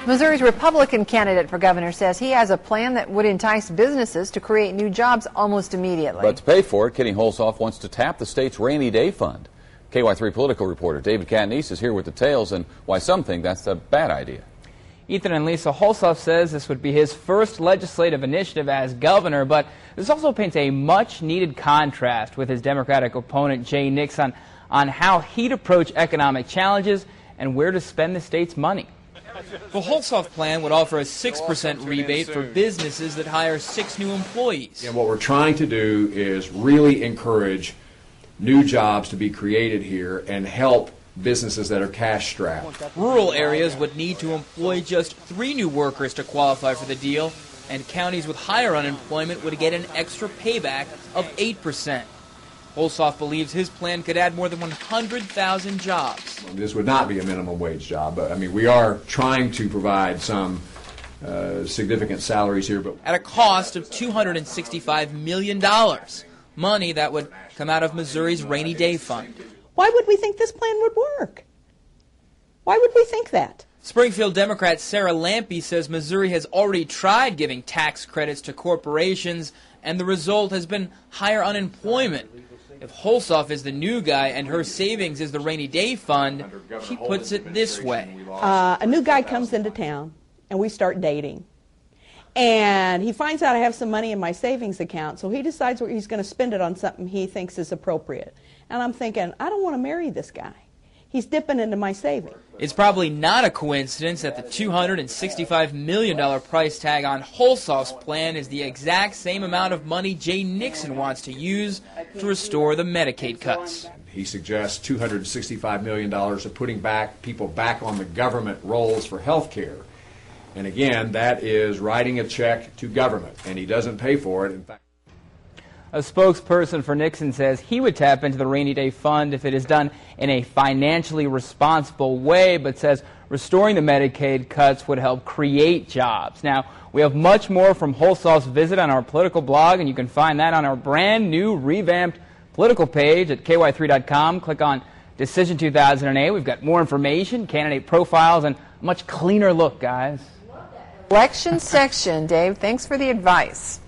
Missouri's Republican candidate for governor says he has a plan that would entice businesses to create new jobs almost immediately. But to pay for it, Kenny Hulshof wants to tap the state's rainy day fund. KY3 political reporter David Katniss is here with details and why some think that's a bad idea. Ethan and Lisa, Hulshof says this would be his first legislative initiative as governor, but this also paints a much-needed contrast with his Democratic opponent Jay Nixon on how he'd approach economic challenges and where to spend the state's money. The Hulshof plan would offer a 6% rebate for businesses that hire 6 new employees. And what we're trying to do is really encourage new jobs to be created here and help businesses that are cash-strapped. Rural areas would need to employ just 3 new workers to qualify for the deal, and counties with higher unemployment would get an extra payback of 8%. Hulshof believes his plan could add more than 100,000 jobs. This would not be a minimum wage job, but I mean, we are trying to provide some significant salaries here. But at a cost of $265 million, money that would come out of Missouri's rainy day fund. Why would we think this plan would work? Why would we think that? Springfield Democrat Sarah Lampe says Missouri has already tried giving tax credits to corporations, and the result has been higher unemployment. If Hulshof is the new guy and her savings is the rainy day fund, she puts it this way. A new guy comes into town and we start dating. And he finds out I have some money in my savings account, so he decides where he's going to spend it on something he thinks is appropriate. And I'm thinking, I don't want to marry this guy. He's dipping into my savings. It's probably not a coincidence that the $265 million price tag on Hulshof's plan is the exact same amount of money Jay Nixon wants to use to restore the Medicaid cuts. He suggests $265 million of putting people back on the government rolls for health care. And again, that is writing a check to government, and he doesn't pay for it. In fact, a spokesperson for Nixon says he would tap into the rainy day fund if it is done in a financially responsible way, but says restoring the Medicaid cuts would help create jobs. Now, we have much more from Hulshof's visit on our political blog, and you can find that on our brand new revamped political page at KY3.com. Click on Decision 2008. We've got more information, candidate profiles, and a much cleaner look, guys. Election section, Dave. Thanks for the advice.